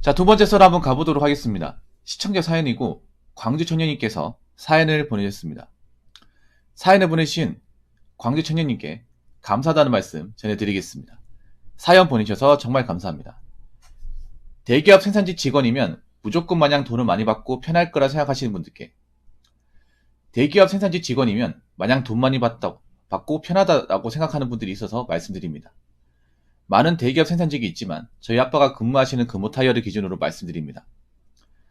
자, 두 번째 썰 한번 가보도록 하겠습니다. 시청자 사연이고 광주 청년님께서 사연을 보내주셨습니다. 사연을 보내신 광주 청년님께 감사하다는 말씀 전해드리겠습니다. 사연 보내주셔서 정말 감사합니다. 대기업 생산직 직원이면 무조건 마냥 돈을 많이 받고 편할 거라 생각하시는 분들께, 대기업 생산직 직원이면 마냥 돈 많이 받고 편하다고 생각하는 분들이 있어서 말씀드립니다. 많은 대기업 생산직이 있지만 저희 아빠가 근무하시는 금호타이어를 기준으로 말씀드립니다.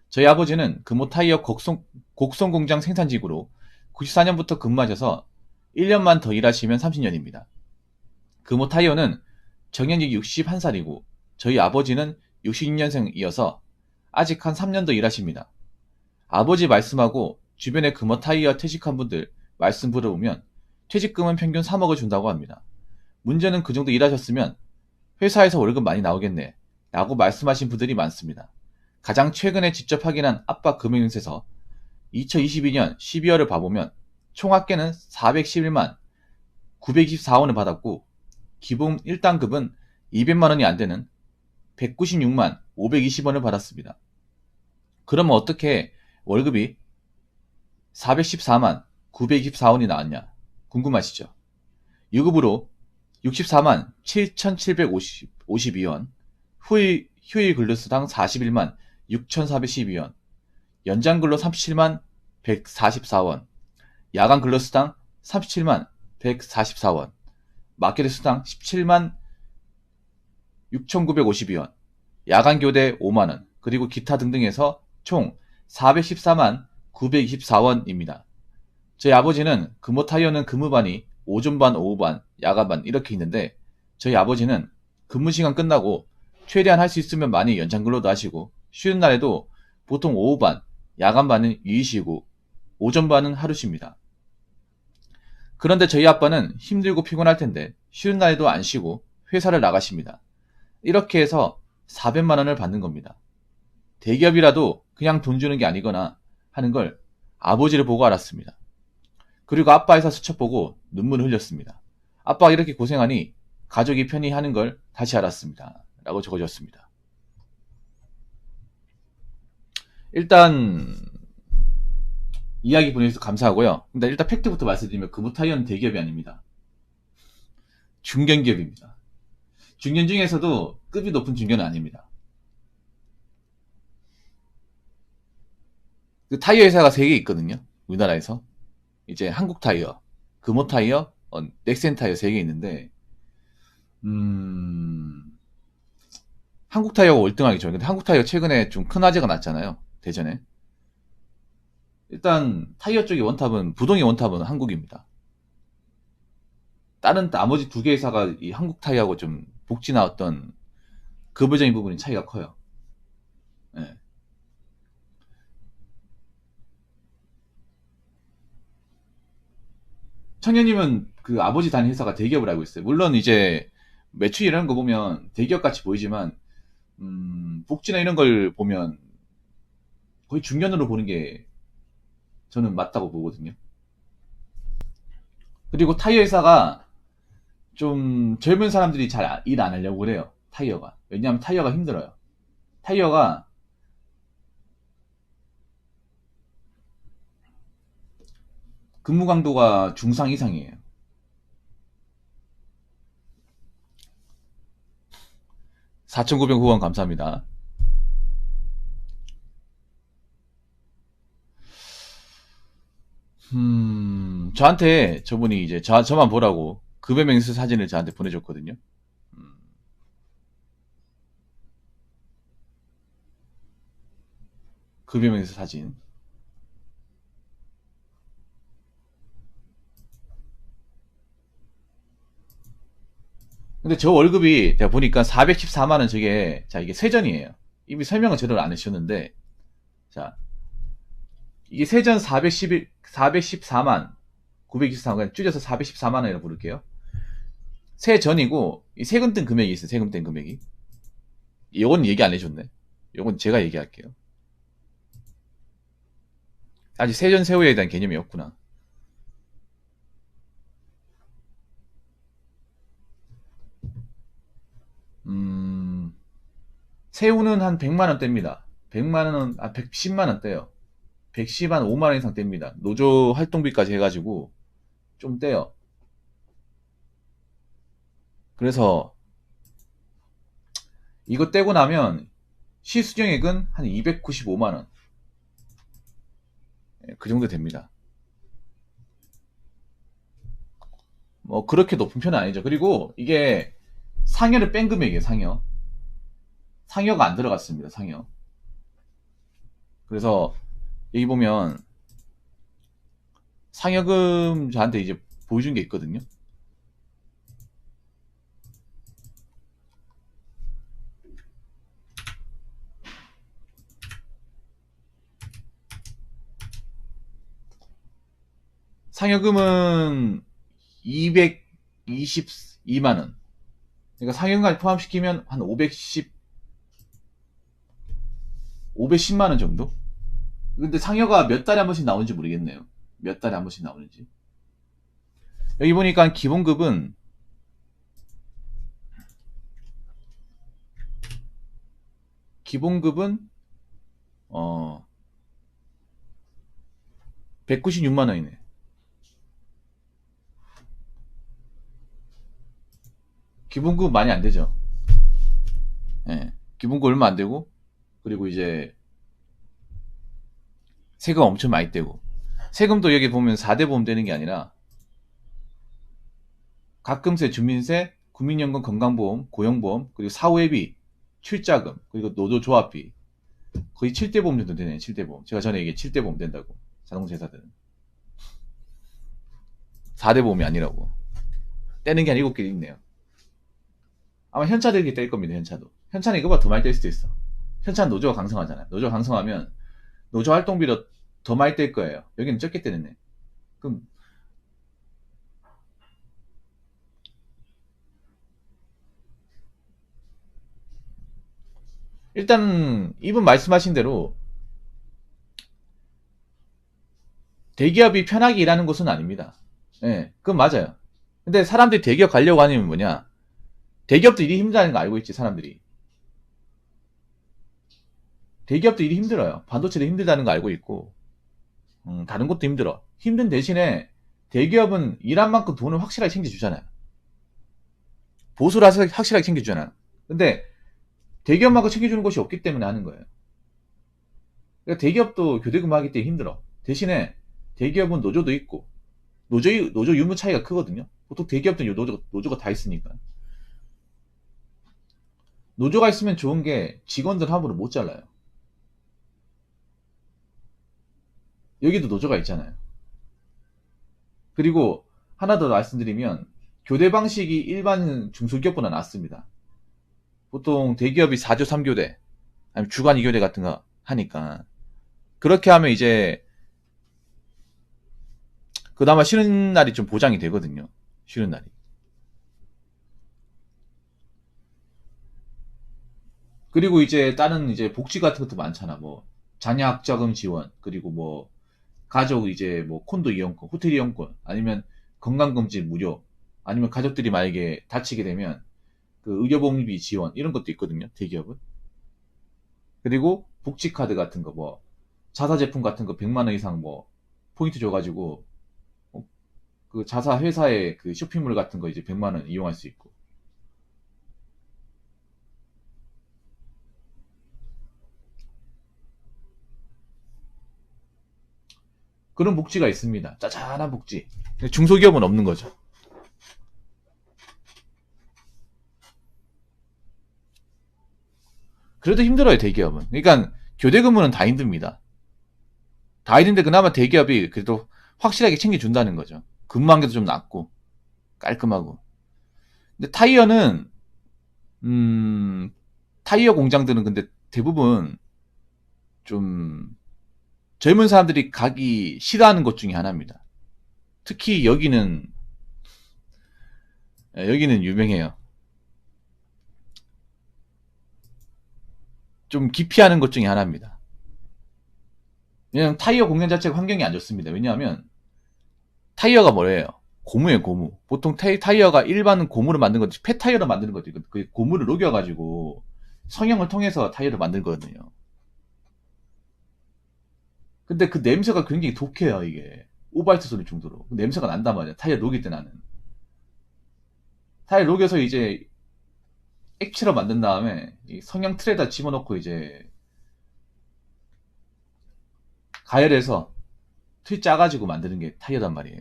저희 아버지는 금호타이어 곡성 공장 생산직으로 94년부터 근무하셔서 1년만 더 일하시면 30년입니다. 금호타이어는 정년직 61살이고 저희 아버지는 66년생이어서 아직 한 3년 더 일하십니다. 아버지 말씀하고 주변에 금호타이어 퇴직한 분들 말씀 들어보면 퇴직금은 평균 3억을 준다고 합니다. 문제는 그 정도 일하셨으면 회사에서 월급 많이 나오겠네 라고 말씀하신 분들이 많습니다. 가장 최근에 직접 확인한 아빠 금융에서 2022년 12월을 봐보면 총 합계는 411만 924원을 받았고 기본 1단급은 200만원이 안되는 196만 520원을 받았습니다. 그러면 어떻게 월급이 414만 924원이 나왔냐 궁금하시죠? 유급으로 64만 7,752원, 휴일 근로수당 41만 6,412원, 연장근로 37만 144원, 야간 근로수당 37만 144원, 마케트수당 17만 6,952원, 야간교대 5만원, 그리고 기타 등등 해서 총 414만 924원입니다. 저희 아버지는 금호타이어는 근무반이 오전반, 오후반, 야간반 이렇게 있는데 저희 아버지는 근무시간 끝나고 최대한 할 수 있으면 많이 연장근로도 하시고 쉬는 날에도 보통 오후반, 야간반은 유의시고 오전반은 하루 쉽니다. 그런데 저희 아빠는 힘들고 피곤할 텐데 쉬는 날에도 안 쉬고 회사를 나가십니다. 이렇게 해서 400만원을 받는 겁니다. 대기업이라도 그냥 돈 주는 게 아니거나 하는 걸 아버지를 보고 알았습니다. 그리고 아빠 회사 수첩 보고 눈물을 흘렸습니다. 아빠가 이렇게 고생하니 가족이 편히 하는 걸 다시 알았습니다. 라고 적어줬습니다. 일단 이야기 보내주셔서 감사하고요. 근데 일단 팩트부터 말씀드리면 금호타이어는 대기업이 아닙니다. 중견기업입니다. 중견 중에서도 급이 높은 중견은 아닙니다. 그 타이어 회사가 3개 있거든요. 우리나라에서. 이제 한국타이어, 금호타이어, 넥센타이어 3개 있는데 한국타이어가 월등하겠죠. 근데 한국타이어 최근에 좀 큰 화재가 났잖아요. 대전에. 일단 타이어 쪽의 원탑은, 부동의 원탑은 한국입니다. 다른 나머지 2개 회사가 이 한국타이어하고 좀 복지나 어떤 급여적인 부분이 차이가 커요. 네. 청년님은 그 아버지 다닌 회사가 대기업을 알고 있어요. 물론 이제 매출 이런 거 보면 대기업 같이 보이지만 복지나 이런 걸 보면 거의 중견으로 보는 게 저는 맞다고 보거든요. 그리고 타이어 회사가 좀 젊은 사람들이 잘 일 안 하려고 그래요. 타이어가. 왜냐하면 타이어가 힘들어요. 타이어가 근무 강도가 중상 이상이에요. 4,900 후원 감사합니다. 저한테 저분이 이제 저만 보라고 급여명세 사진을 저한테 보내줬거든요. 급여명세 사진. 근데 저 월급이 제가 보니까 414만원 저게, 자, 이게 세전이에요. 이미 설명을 제대로 안 해주셨는데, 자, 이게 세전 414만 924만, 그냥 줄여서 414만원이라고 부를게요. 세전이고 이 세금 뜬 금액이 있어요. 세금 뜬 금액이. 이건 얘기 안 해줬네. 이건 제가 얘기할게요. 아직 세전 세후에 대한 개념이 없구나. 새우는 한 100만원대입니다. 100만원, 110만원대요. 110, 한 5만원 이상 뗍니다. 노조 활동비까지 해가지고 좀 떼요. 그래서 이거 떼고 나면 시수령액은 한 295만원. 그 정도 됩니다. 뭐 그렇게 높은 편은 아니죠. 그리고 이게 상여를 뺀 금액이에요. 상여가 안 들어갔습니다. 상여. 그래서 여기 보면 상여금 저한테 이제 보여준 게 있거든요. 상여금은 222만원. 그러니까 상여금까지 포함시키면 한 510만원 정도? 근데 상여가 몇 달에 한 번씩 나오는지 모르겠네요. 몇 달에 한 번씩 나오는지. 여기 보니까 기본급은 어 196만원이네. 기본급 많이 안 되죠. 예. 기본급 얼마 안 되고, 그리고 이제 세금 엄청 많이 떼고. 세금도 여기 보면 4대 보험 되는 게 아니라 가끔세, 주민세, 국민연금, 건강보험, 고용보험, 그리고 사후회비, 출자금, 그리고 노조조합비. 거의 7대 보험 정도 되네요. 7대 보험. 제가 전에 얘기해 7대 보험 된다고. 자동차 회사들은. 4대 보험이 아니라고. 떼는 게 한 7개 있네요. 아마 현차도 이렇게 뗄 겁니다. 현차도. 현차는 이거보다 더 많이 뗄 수도 있어. 현차는 노조가 강성하잖아요. 노조가 강성하면 노조 활동비로 더 많이 뗄 거예요. 여기는 적게 떼는네. 그럼 일단 이분 말씀하신 대로 대기업이 편하게 일하는 곳은 아닙니다. 예, 그건 맞아요. 근데 사람들이 대기업 가려고 하면 뭐냐? 대기업도 일이 힘들다는 거 알고 있지, 사람들이. 대기업도 일이 힘들어요. 반도체도 힘들다는 거 알고 있고, 다른 것도 힘들어. 힘든 대신에 대기업은 일한 만큼 돈을 확실하게 챙겨주잖아요. 보수를 확실하게 챙겨주잖아요. 근데 대기업만큼 챙겨주는 곳이 없기 때문에 하는 거예요. 그러니까 대기업도 교대근무 하기 때문에 힘들어. 대신에 대기업은 노조도 있고, 노조 유무 차이가 크거든요. 보통 대기업들은 노조가 다 있으니까. 노조가 있으면 좋은 게 직원들 함부로 못 잘라요. 여기도 노조가 있잖아요. 그리고 하나 더 말씀드리면 교대 방식이 일반 중소기업보다 낫습니다. 보통 대기업이 4조 3교대 아니면 주간 2교대 같은 거 하니까 그렇게 하면 이제 그나마 쉬는 날이 좀 보장이 되거든요. 쉬는 날이. 그리고 이제 다른 이제 복지 같은 것도 많잖아. 뭐 장려학자금 지원, 그리고 뭐 가족 이제 뭐 콘도 이용권, 호텔 이용권, 아니면 건강검진 무료, 아니면 가족들이 만약에 다치게 되면 그 의료보험비 지원 이런 것도 있거든요. 대기업은. 그리고 복지카드 같은 거 뭐 자사 제품 같은 거 100만 원 이상 뭐 포인트 줘가지고 그 자사 회사의 그 쇼핑몰 같은 거 이제 100만 원 이용할 수 있고. 그런 복지가 있습니다. 짜잘한 복지. 중소기업은 없는 거죠. 그래도 힘들어요, 대기업은. 그러니까 교대 근무는 다 힘듭니다. 다 힘든데 그나마 대기업이 그래도 확실하게 챙겨준다는 거죠. 근무 환경도 좀 낫고 깔끔하고. 근데 타이어는 타이어 공장들은 근데 대부분 좀 젊은 사람들이 가기 싫어하는 곳 중에 하나입니다. 특히 여기는 유명해요. 좀 기피하는 것 중에 하나입니다. 왜냐면 타이어 공장 자체가 환경이 안 좋습니다. 왜냐하면 타이어가 뭐예요? 고무예요, 고무. 보통 타이어가 일반 고무로 만든 거지, 폐타이어로 만드는 거죠. 그 고무를 녹여가지고 성형을 통해서 타이어를 만들거든요. 근데 그 냄새가 굉장히 독해요, 이게. 오발트 소리 정도로. 그 냄새가 난단 말이야. 타이어 녹일 때 나는. 타이어 녹여서 이제 액체로 만든 다음에 이 성형 틀에다 집어넣고 이제 가열해서 틀 짜가지고 만드는 게 타이어단 말이에요.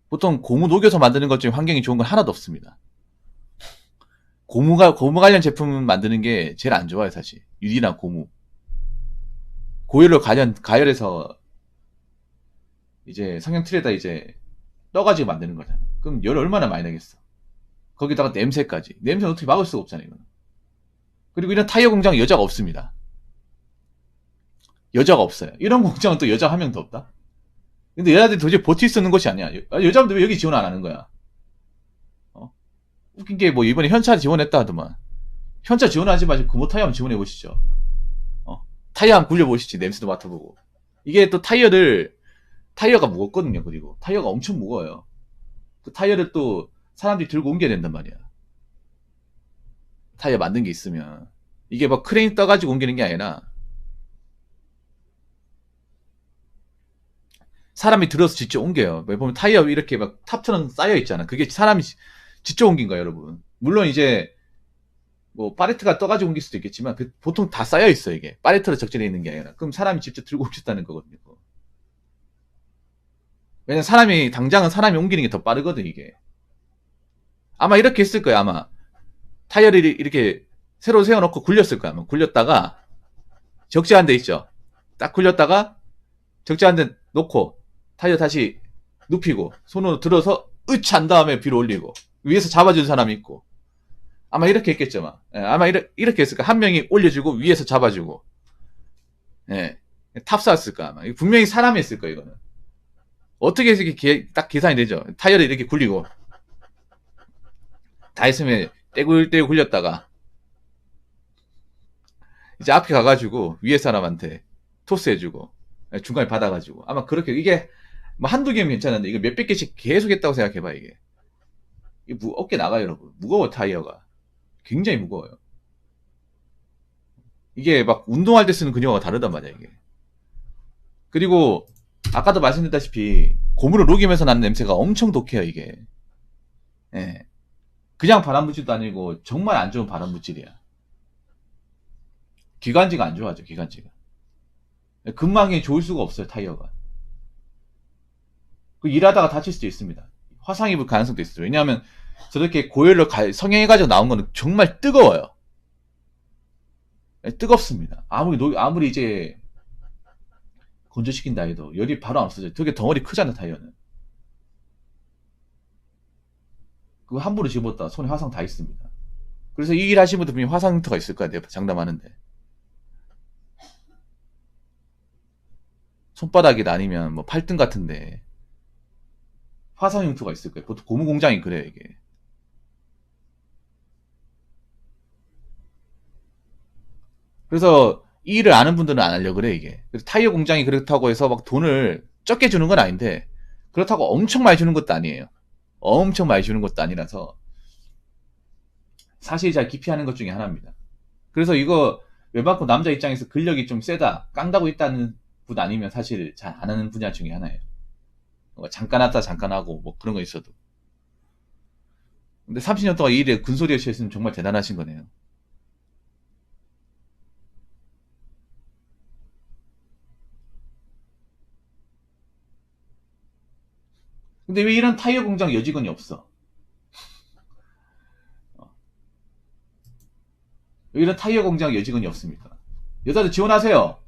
보통 고무 녹여서 만드는 것 중에 환경이 좋은 건 하나도 없습니다. 고무 관련 제품 만드는 게 제일 안 좋아요, 사실. 유리나 고무. 고열로 가열해서 이제 성형 틀에다 이제 떠가지고 만드는 거잖아. 그럼 열 얼마나 많이 나겠어. 거기다가 냄새까지. 냄새는 어떻게 막을 수가 없잖아요, 이거는. 그리고 이런 타이어 공장은 여자가 없습니다. 여자가 없어요. 이런 공장은 또 여자 한 명도 없다? 근데 여자들이 도저히 버틸 수 있는 것이 아니야. 여자분들 왜 여기 지원 안 하는 거야? 웃긴 게 뭐 이번에 현차 지원했다 하더만. 현차 지원하지 마시고 금호 타이어 한번 지원해 보시죠. 타이어 한번 굴려보시지. 냄새도 맡아보고. 이게 또 타이어가 무겁거든요. 그리고 타이어가 엄청 무거워요. 그 타이어를 또 사람들이 들고 옮겨야 된단 말이야. 타이어 만든 게 있으면. 이게 막 크레인 떠가지고 옮기는 게 아니라 사람이 들어서 직접 옮겨요. 보면 타이어 이렇게 막 탑처럼 쌓여 있잖아. 그게 사람이 직접 옮긴 거야, 여러분. 물론 이제 뭐 팔레트가 떠가지고 옮길 수도 있겠지만 보통 다 쌓여 있어, 이게. 팔레트로 적재되어 있는 게 아니라. 그럼 사람이 직접 들고 옮겼다는 거거든요. 왜냐면 당장은 사람이 옮기는 게 더 빠르거든, 이게. 아마 이렇게 했을 거야, 아마. 타이어를 이렇게 새로 세워놓고 굴렸을 거야, 아마. 굴렸다가 적재한 데 있죠. 딱 굴렸다가 적재한 데 놓고 타이어 다시 눕히고 손으로 들어서 으찬 다음에 위로 올리고 위에서 잡아주는 사람이 있고 아마 이렇게 했겠죠. 아마 이렇게 했을까. 한 명이 올려주고 위에서 잡아주고 예, 탑쌌을까. 아마 분명히 사람이 했을 거예요. 이거는 어떻게 해서 이렇게 딱 계산이 되죠. 타이어를 이렇게 굴리고 다 했으면 떼굴떼굴 굴렸다가 이제 앞에 가가지고 위에 사람한테 토스해주고 중간에 받아가지고 아마 그렇게 이게 뭐 한두 개면 괜찮은데 이거 몇백 개씩 계속 했다고 생각해봐. 이게 어깨 나가요, 여러분. 무거워. 타이어가 굉장히 무거워요. 이게 막 운동할 때 쓰는 근육하고 다르단 말이야, 이게. 그리고 아까도 말씀드렸다시피 고무를 녹이면서 나는 냄새가 엄청 독해요, 이게. 예. 그냥 발암물질도 아니고 정말 안 좋은 발암물질이야. 기관지가 안 좋아져, 기관지가. 근막이 좋을 수가 없어요, 타이어가. 그 일하다가 다칠 수도 있습니다. 화상 입을 가능성도 있어요. 왜냐하면 저렇게 고열로 성형해가지고 나온 거는 정말 뜨거워요. 뜨겁습니다. 아무리 이제 건조시킨다 해도 열이 바로 안 없어져요. 되게 덩어리 크잖아, 타이어는. 그거 함부로 집었다 손에 화상 다 있습니다. 그래서 이 일 하시는 분들 분명히 화상 흉터가 있을 거야, 내가 장담하는데. 손바닥이나 아니면 뭐 팔등 같은데 화상 흉터가 있을 거예요. 보통 고무 공장이 그래요, 이게. 그래서 이 일을 아는 분들은 안 하려고 그래, 이게. 그래서 타이어 공장이 그렇다고 해서 막 돈을 적게 주는 건 아닌데 그렇다고 엄청 많이 주는 것도 아니에요. 엄청 많이 주는 것도 아니라서 사실 잘 기피하는 것 중에 하나입니다. 그래서 이거 웬만큼 남자 입장에서 근력이 좀 세다, 깡다고 있다는 분 아니면 사실 잘 안 하는 분야 중에 하나예요. 잠깐 하다 잠깐 하고 뭐 그런 거 있어도. 근데 30년 동안 이 일에 근소리에 취했으면 정말 대단하신 거네요. 근데 왜 이런 타이어 공장 여직원이 없어? 왜 이런 타이어 공장 여직원이 없습니까? 여자도 지원하세요.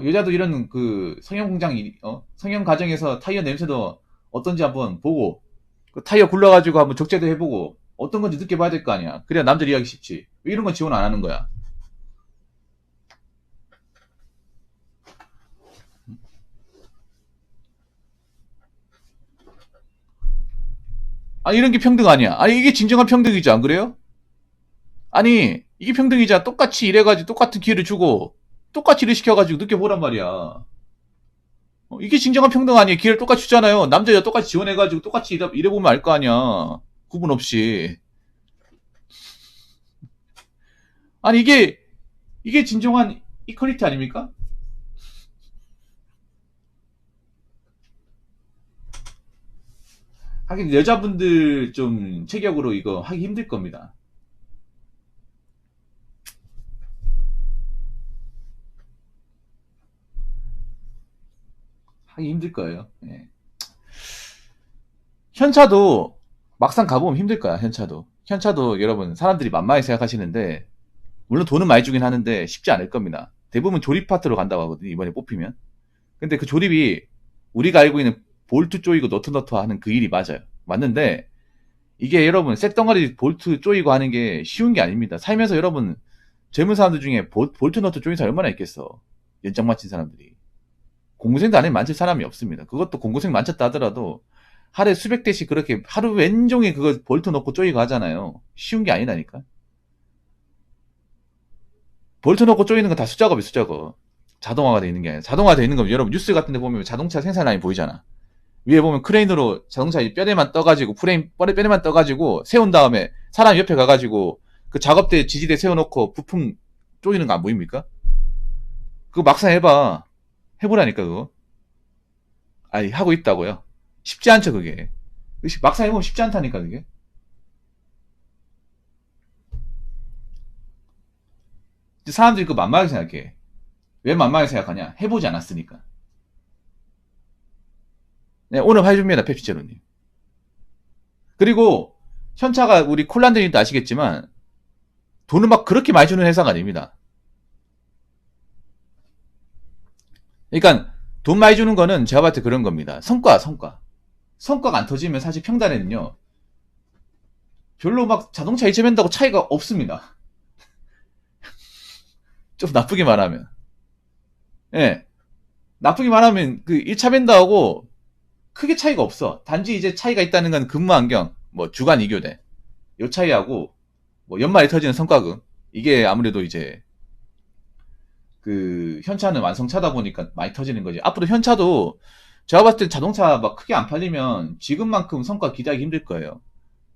여자도 이런 그 성형 공장, 성형 과정에서 타이어 냄새도 어떤지 한번 보고, 그 타이어 굴러가지고 한번 적재도 해보고, 어떤 건지 느껴봐야 될 거 아니야. 그래야 남들 이해하기 쉽지. 왜 이런 건 지원 안 하는 거야? 아니, 이런 게 평등 아니야. 아니, 이게 진정한 평등이지, 안 그래요? 아니, 이게 평등이자 똑같이 일해가지고 똑같은 기회를 주고, 똑같이 일을 시켜가지고 느껴보란 말이야. 이게 진정한 평등 아니에요. 기회를 똑같이 주잖아요. 남자 여자 똑같이 지원해가지고 똑같이 일해보면 알 거 아니야. 구분 없이. 아니, 이게 진정한 이퀄리티 아닙니까? 하긴 여자분들 좀 체격으로 이거 하기 힘들 겁니다. 하기 힘들 거예요. 예. 현차도 막상 가보면 힘들 거야. 현차도 여러분 사람들이 만만히 생각하시는데 물론 돈은 많이 주긴 하는데 쉽지 않을 겁니다. 대부분 조립 파트로 간다고 하거든요. 이번에 뽑히면. 근데 그 조립이 우리가 알고 있는 볼트 조이고 너트 하는 그 일이 맞아요. 맞는데 이게 여러분 쇳덩어리 볼트 조이고 하는 게 쉬운 게 아닙니다. 살면서 여러분 젊은 사람들 중에 볼트 너트 조인 사람 얼마나 있겠어. 연장 맞힌 사람들이. 공고생도 안에 만질 사람이 없습니다. 그것도 공고생 만졌다 하더라도 하루에 수백 대씩 그렇게 하루 왼종일 그거 볼트 넣고 조이고 하잖아요. 쉬운 게 아니라니까. 볼트 넣고 조이는 건 다 숫작업이 숫작업. 자동화가 돼 있는 게 아니라. 자동화가 돼 있는 건 여러분 뉴스 같은 데 보면 자동차 생산 라인 보이잖아. 위에 보면 크레인으로 자동차 뼈대만 떠가지고 프레임 뼈대만 떠가지고 세운 다음에 사람 옆에 가가지고 그 작업대 지지대 세워놓고 부품 조이는 거 안 보입니까? 그거 막상 해봐. 해보라니까 그거. 아니 하고 있다고요. 쉽지 않죠 그게. 막상 해보면 쉽지 않다니까 그게. 사람들이 그거 만만하게 생각해. 왜 만만하게 생각하냐? 해보지 않았으니까. 네, 오늘 해줍니다 펩시제로님. 그리고 현차가 우리 콜란드님도 아시겠지만 돈을 막 그렇게 많이 주는 회사가 아닙니다. 그러니까 돈 많이 주는 거는 제가 봤을 때 그런 겁니다. 성과가 안 터지면 사실 평단에는요 별로 막 자동차 이체된다고 차이가 없습니다. 좀 나쁘게 말하면. 예. 나쁘게 말하면 그 1차 밴드하고 크게 차이가 없어. 단지 이제 차이가 있다는 건 근무 환경, 뭐 주간 이교대 요 차이하고 뭐 연말에 터지는 성과금 이게 아무래도 이제 그 현차는 완성차다 보니까 많이 터지는 거지. 앞으로 현차도 제가 봤을 때 자동차 막 크게 안 팔리면 지금만큼 성과 기대하기 힘들 거예요.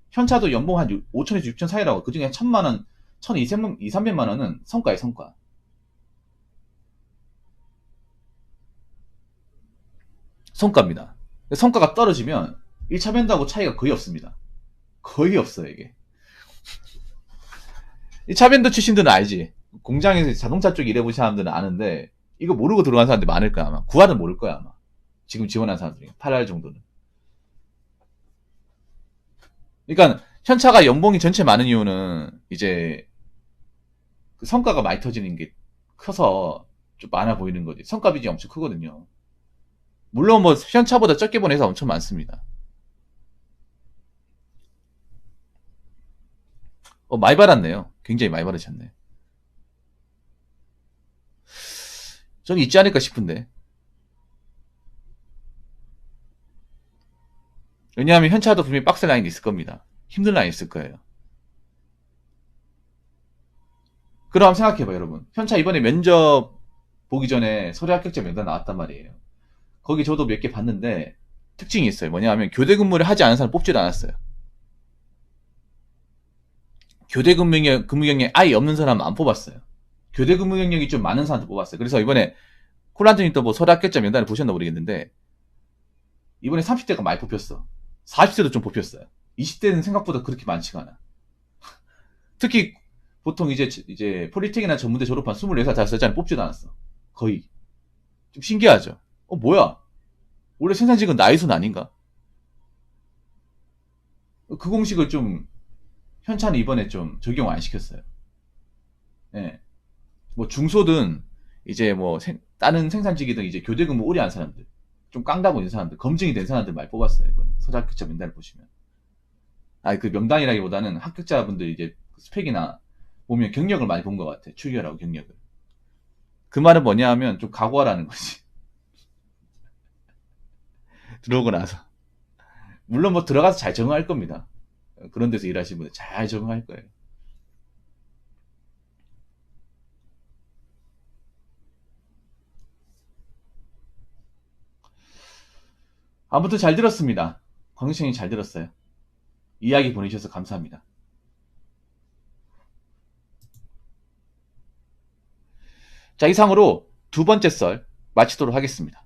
현차도 연봉 한 5천에서 6천 사이라고. 그 중에 1,000만원, 1,200만, 2, 300만원은 성과에 성과. 성과입니다. 성과가 떨어지면 1차 밴드하고 차이가 거의 없습니다. 거의 없어요, 이게. 1차 밴드 출신들은 알지. 공장에서 자동차 쪽 일해본 사람들은 아는데, 이거 모르고 들어간 사람들이 많을 거야, 아마. 9할은 모를 거야, 아마. 지금 지원한 사람들이. 8할 정도는. 그러니까, 현차가 연봉이 전체 많은 이유는, 이제, 그 성과가 많이 터지는 게 커서 좀 많아 보이는 거지. 성과 비중이 엄청 크거든요. 물론 뭐, 현차보다 적게 본 회사 엄청 많습니다. 많이 받았네요. 굉장히 많이 받으셨네. 저는 있지 않을까 싶은데. 왜냐하면 현차도 분명히 빡셀 라인이 있을 겁니다. 힘든 라인이 있을 거예요. 그럼 한번 생각해봐요, 여러분. 현차 이번에 면접 보기 전에 서류 합격자 명단 나왔단 말이에요. 거기 저도 몇 개 봤는데 특징이 있어요. 뭐냐면 교대 근무를 하지 않은 사람 뽑지도 않았어요. 교대 근무 경력이 아예 없는 사람 안 뽑았어요. 교대 근무 경력이 좀 많은 사람들 뽑았어요. 그래서 이번에 콜란트님 또 뭐 서류 합격자 명단을 보셨나 모르겠는데 이번에 30대가 많이 뽑혔어. 40대도 좀 뽑혔어요. 20대는 생각보다 그렇게 많지가 않아. 특히 보통 이제 폴리텍이나 전문대 졸업한 24살, 5살짜리 뽑지도 않았어. 거의. 좀 신기하죠? 뭐야? 원래 생산직은 나이 순 아닌가? 그 공식을 좀 현차는 이번에 좀 적용 안 시켰어요. 예. 뭐 중소든 이제 뭐 다른 생산직이든 이제 교대 근무 오래 한 사람들, 좀 깡다고 있는 사람들, 검증이 된 사람들 많이 뽑았어요. 이번에 서류 합격자 명단을 보시면. 아니 그 명단이라기보다는 합격자분들 이제 스펙이나 보면 경력을 많이 본 것 같아. 출결하고 경력을. 그 말은 뭐냐 하면 좀 각오하라는 거지. 들어오고 나서. 물론 뭐 들어가서 잘 적응할 겁니다. 그런 데서 일하시는 분들 잘 적응할 거예요. 아무튼 잘 들었습니다. 광주청이 잘 들었어요. 이야기 보내주셔서 감사합니다. 자, 이상으로 두 번째 썰 마치도록 하겠습니다.